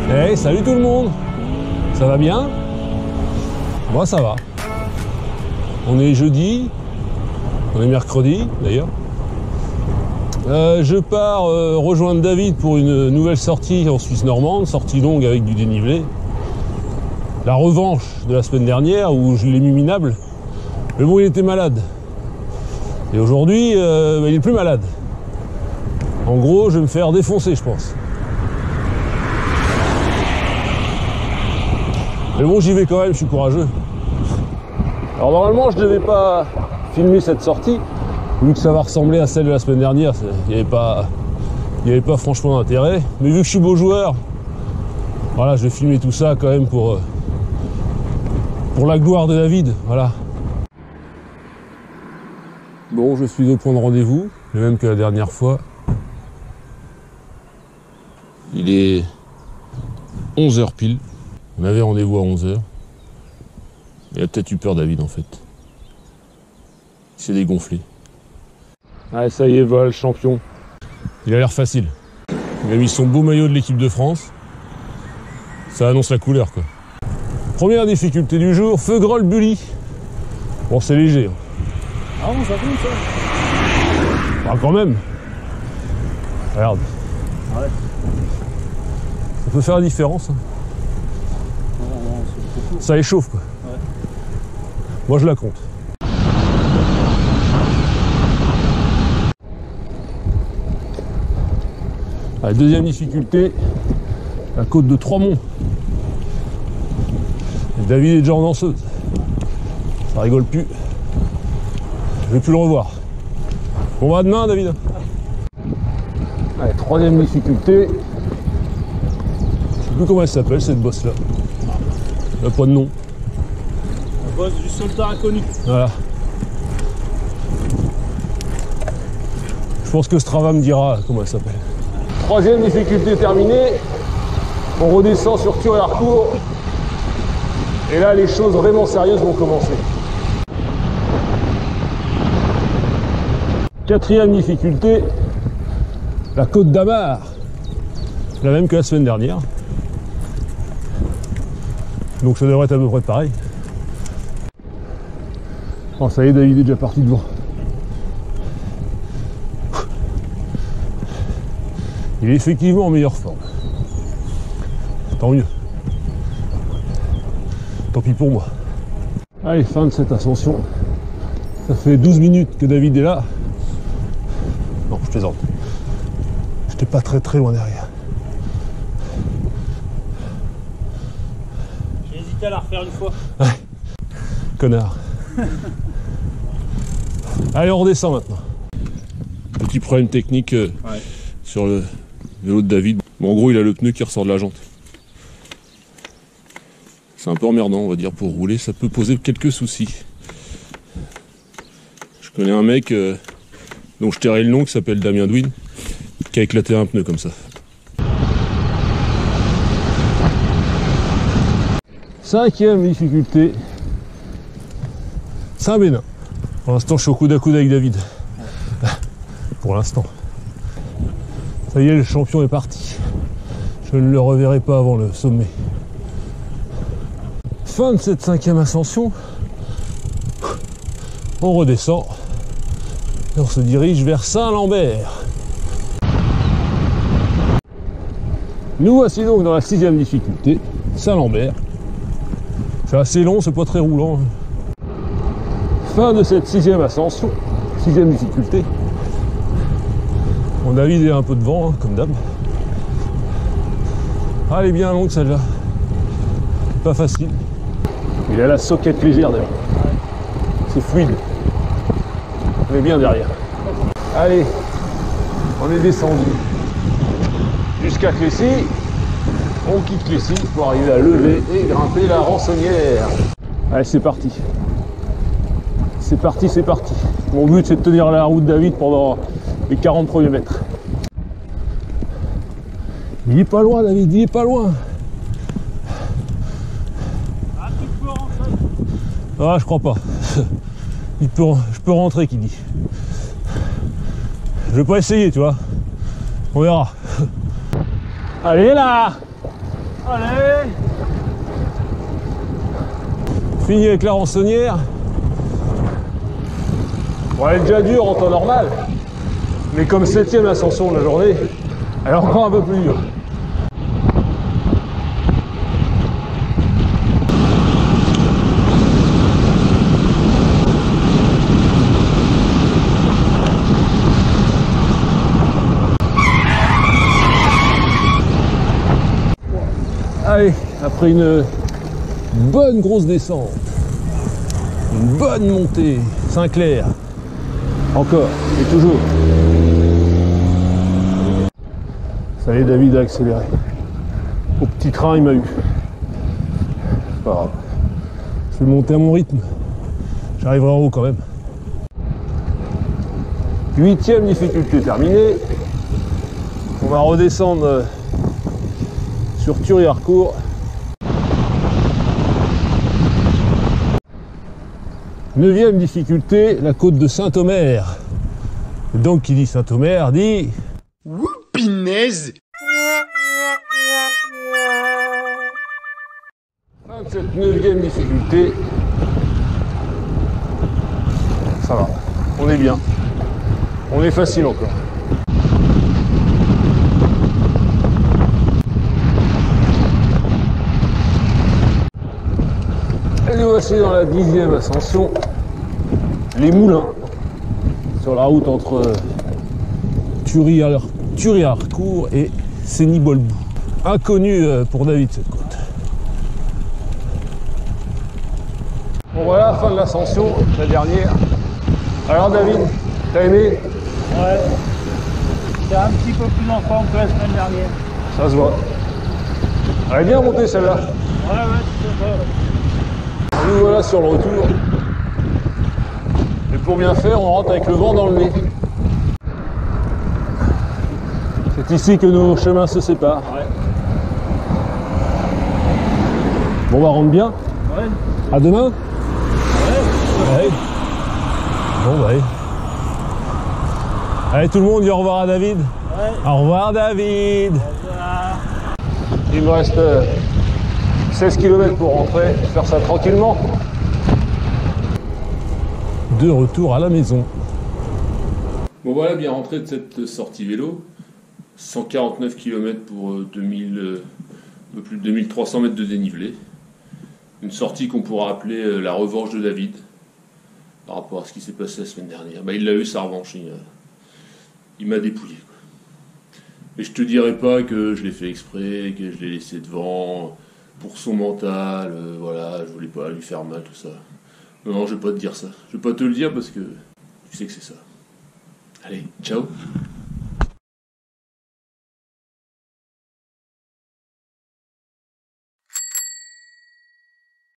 Hey, salut tout le monde. Ça va bien? Moi ça va. On est jeudi, on est mercredi d'ailleurs. Je pars rejoindre David pour une nouvelle sortie en Suisse normande, sortie longue avec du dénivelé. La revanche de la semaine dernière où je l'ai mis minable. Mais bon, il était malade. Et aujourd'hui, il est plus malade. En gros, je vais me faire défoncer, je pense. Mais bon, j'y vais quand même, je suis courageux. Alors normalement, je ne devais pas filmer cette sortie, vu que ça va ressembler à celle de la semaine dernière. Il n'y avait pas franchement d'intérêt. Mais vu que je suis beau joueur, voilà, je vais filmer tout ça quand même pour la gloire de David. Voilà. Bon, je suis au point de rendez-vous, le même que la dernière fois. Il est 11h pile. On avait rendez-vous à 11h. Il a peut-être eu peur, David, en fait. Il s'est dégonflé. Ah, ça y est, voilà le champion. Il a l'air facile. Il a mis son beau maillot de l'équipe de France. Ça annonce la couleur, quoi. Première difficulté du jour, Feugrol Bully. Bon, c'est léger. Ah bon, ça compte, ça? Ah, quand même. Regarde. Ouais. Ça peut faire la différence. Hein. Non, ça échauffe, quoi. Ouais. Moi, je la compte. La deuxième difficulté, la côte de Trois-Monts. David est déjà en danseuse. Ça rigole plus. Je vais plus le revoir. On va demain, David. Allez, troisième difficulté. Je sais plus comment elle s'appelle, cette bosse là. Elle n'a pas de nom. La bosse du soldat inconnu. Voilà. Je pense que Strava me dira comment elle s'appelle. Troisième difficulté terminée. On redescend sur Tour et Harcourt. Et là, les choses vraiment sérieuses vont commencer. Quatrième difficulté, la côte d'Amar. La même que la semaine dernière. Donc ça devrait être à peu près pareil. Oh, ça y est, David est déjà parti devant. Il est effectivement en meilleure forme. Tant mieux. Tant pis pour moi. Allez, fin de cette ascension. Ça fait 12 minutes que David est là. Non, je plaisante. J'étais pas très loin derrière. J'ai hésité à la refaire une fois. Ouais. Connard. Allez, on redescend maintenant. Petit problème technique sur le vélo de David. Bon, en gros, il a le pneu qui ressort de la jante. C'est un peu emmerdant, on va dire, pour rouler. Ça peut poser quelques soucis. Je connais un mec dont je tairai le nom, qui s'appelle Damien Douin, qui a éclaté un pneu comme ça. Cinquième difficulté, Saint-Bénin. Pour l'instant, je suis au coude à coude avec David. Pour l'instant. Ça y est, le champion est parti. Je ne le reverrai pas avant le sommet. Fin de cette cinquième ascension. On redescend. Et on se dirige vers Saint-Lambert. Nous voici donc dans la sixième difficulté, Saint-Lambert. C'est assez long, c'est pas très roulant. Fin de cette sixième ascension, sixième difficulté. Mon David est un peu devant, hein, comme d'hab. Ah, elle est bien longue celle-là. Pas facile. Il a la soquette légère David. C'est fluide. On est bien derrière. Allez, on est descendu jusqu'à Clécy. On quitte Clécy pour arriver à lever et grimper la Rançonnière. Allez, c'est parti. C'est parti, c'est parti. Mon but, c'est de tenir la route David pendant les 40 premiers mètres. Il est pas loin, David, il est pas loin. Ah, tu peux rentrer. Ah, je crois pas. Je peux rentrer, qui dit. Je vais pas essayer, tu vois. On verra. Allez là! Allez. Fini avec la rançonnière. Bon, elle est déjà dure en temps normal. Mais comme 7e ascension de la journée, elle est encore un peu plus dure. Allez, après une bonne grosse descente, une bonne montée, Saint-Clair, encore et toujours. Ça y est, David a accéléré. Au petit train, il m'a eu. C'est pas grave. Je vais monter à mon rythme. J'arriverai en haut quand même. 8e difficulté terminée. On va redescendre sur Thury-Harcourt. 9e difficulté, la côte de Saint-Omer. Donc qui dit Saint-Omer dit... Pinaise. 29e difficulté. Ça va, on est bien. On est facile encore. Et nous voici dans la 10e ascension, les Moulins, sur la route entre Thury-Harcourt et Sény-Bolbou. Inconnu pour David cette côte. Bon voilà, fin de l'ascension, la dernière. Alors David, t'as aimé? Ouais. C'est un petit peu plus en forme que la semaine dernière. Ça se voit. Elle est bien montée celle-là. Ouais, c'est ça. Nous voilà sur le retour. Et pour bien faire, on rentre avec le vent dans le nez. C'est ici que nos chemins se séparent. Ouais. Bon, on va rentrer bien. Ouais. À demain. Ouais. Ouais. Bon, bah, allez. Allez, tout le monde, dit au revoir à David. Ouais. Au revoir, David. Au revoir. Il me reste 16 km pour rentrer, faire ça tranquillement. De retour à la maison. Bon, voilà, bien rentré de cette sortie vélo. 149 km pour un peu plus de 2300 mètres de dénivelé. Une sortie qu'on pourra appeler la revanche de David par rapport à ce qui s'est passé la semaine dernière. Bah, il a eu sa revanche, il m'a dépouillé, quoi. Et je te dirai pas que je l'ai fait exprès, que je l'ai laissé devant pour son mental, voilà, je voulais pas lui faire mal, tout ça. Non, non, je vais pas te dire ça. Je vais pas te le dire parce que tu sais que c'est ça. Allez, ciao.